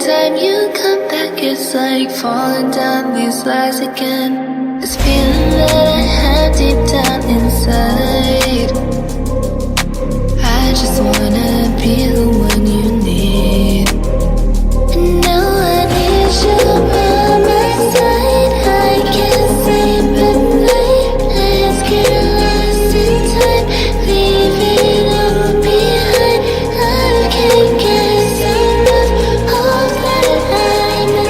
time you come back, it's like falling down these lies again. This feeling that I have deep down inside, I just wanna be the one you need. And now I need you by my side. I can't sleep at night. Let's get lost in time, leave it all behind. I can't get enough of that. I'm enough.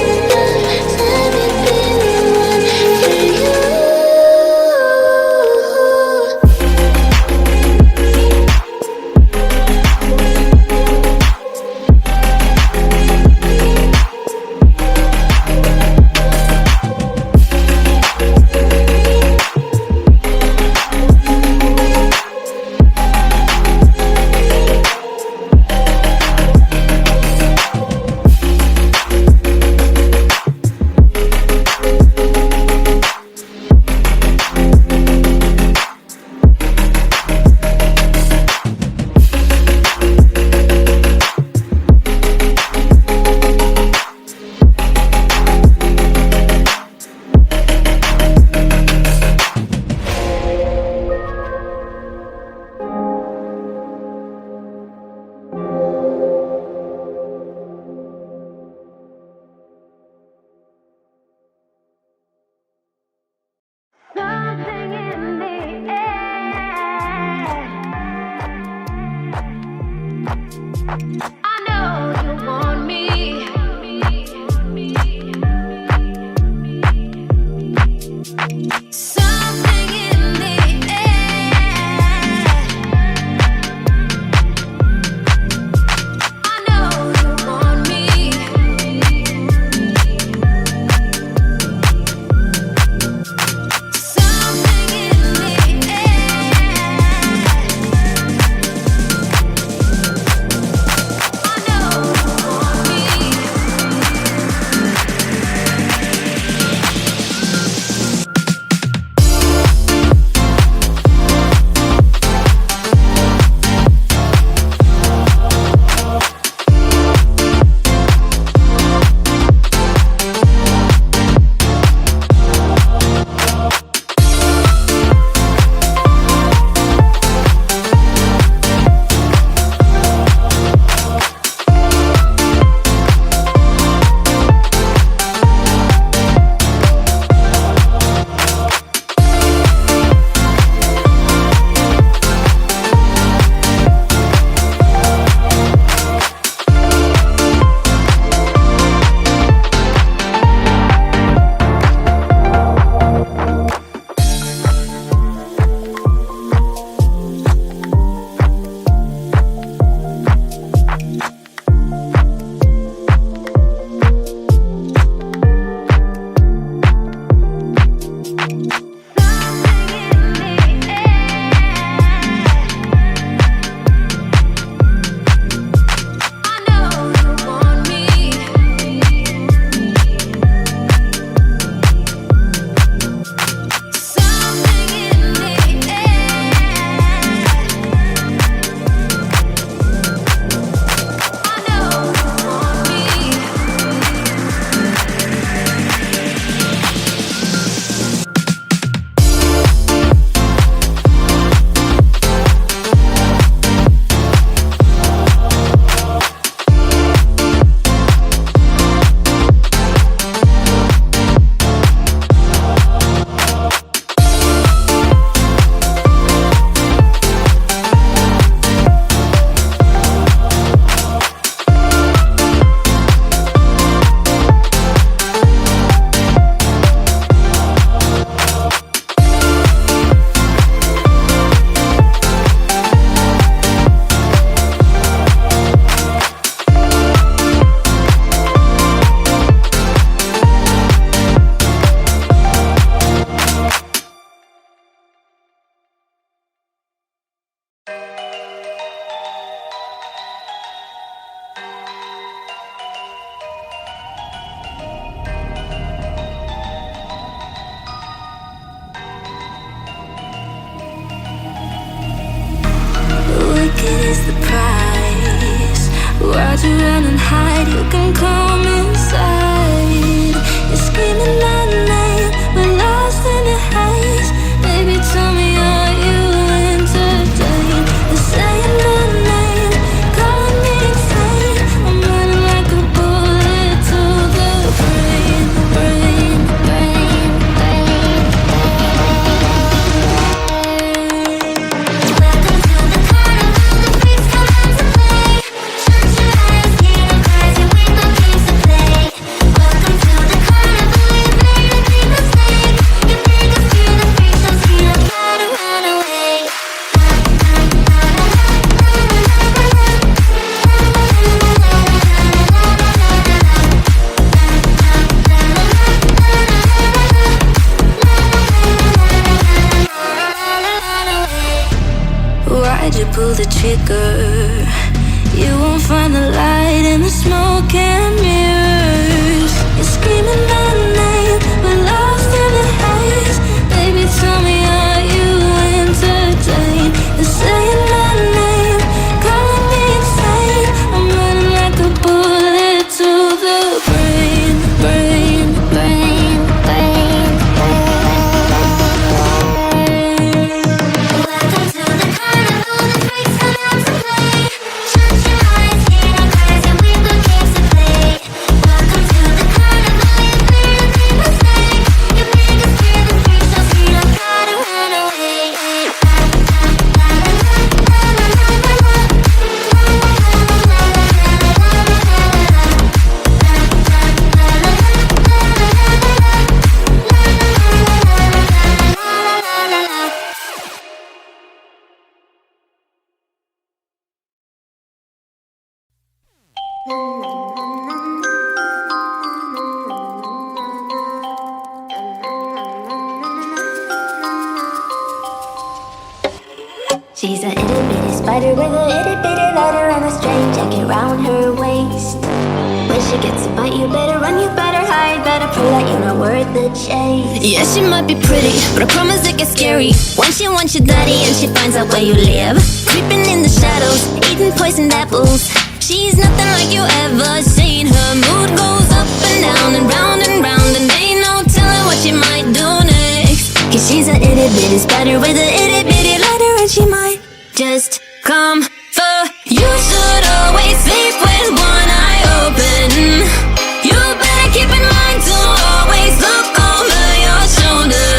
Let me be the one for you. Something in the air. I know you want me. Something in the air. I know you want me. Something in the Try to run and hide, you can come inside. You're screaming my name, we're lost in the haze. Baby, tell me, are you entertained? They're saying my name, calling me insane. I'm running like a bullet to the brain, brain, brain, brain. Welcome to the carnival, the freaks come out to play. Shut your eyes, hear them cries, and we got games to play. Welcome to the carnival, you've made a big mistake. You make us feel the freak show, see them try to run away. Why'd you pull the trigger? You won't find the light in the smoke and mirrors. You're screaming my name, we're lost in the haze. Baby, tell me, are you entertained? They're saying my name, calling me insane. I'm running like a bullet to the brain, brain, brain, brain, Welcome to the carnival, the freaks come out to play. Shut your eyes, hear them cries, and we've got games to play. Welcome to the carnival, you've made a big mistake. You make us feel the freak show, see them try to run away. She's a itty bitty spider with a itty bitty letter and a string jacket round her waist. When she gets a bite, you better run, you better hide, better prove that you're not worth the chase. Yeah, she might be pretty, but I promise it gets scary when she wants your daddy and she finds out where you live. Creeping in the shadows, eating poisoned apples. She's nothing like you ever seen. Her mood goes up and down and round, and ain't no telling what she might do next. Cause she's a itty bitty spider with a itty bitty letter and she might Just come for you. Should always sleep with one eye open. You better keep in mind to always look over your shoulder.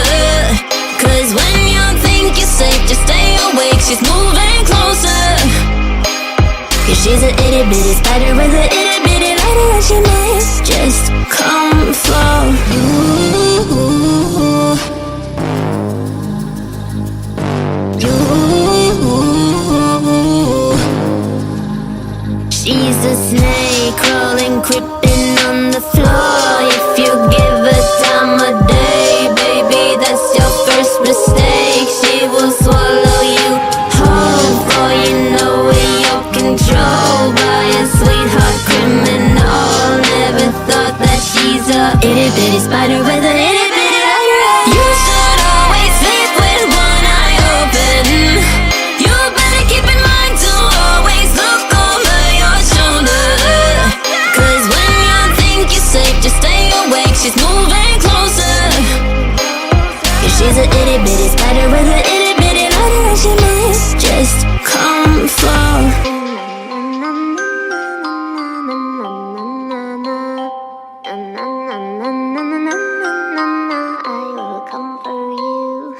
Cause when you think you're safe, just stay awake. She's moving closer. Cause she's a itty bitty spider with a itty bitty letter and she might Just come for you. She's a snake crawling, creeping on the floor. If you give her time of day, baby, that's your first mistake. She will swallow you whole, for you know in your control by a sweetheart criminal. Never thought that she's a itty bitty spider with a itty bitty letter. You should always sleep with one eye open. You better keep in mind to always look over your shoulder. Cause when you think you're safe, just stay awake. She's moving closer. Cause she's a itty bitty spider with a itty bitty letter and she might Just come for I will come for you.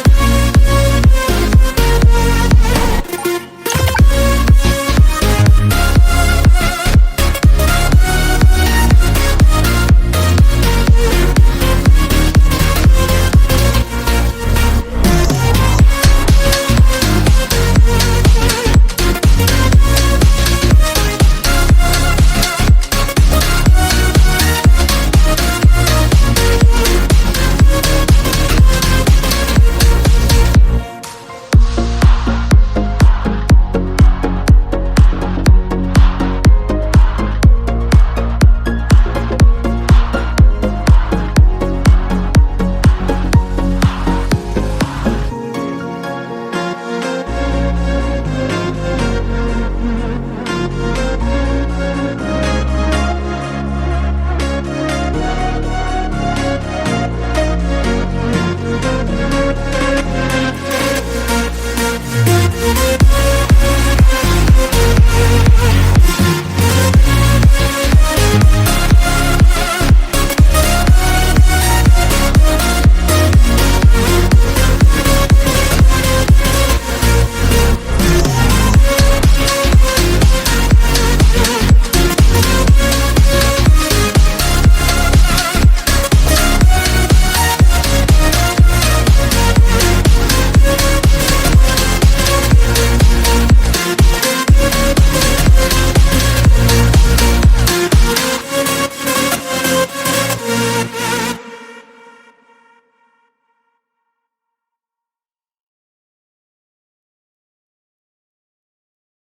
you.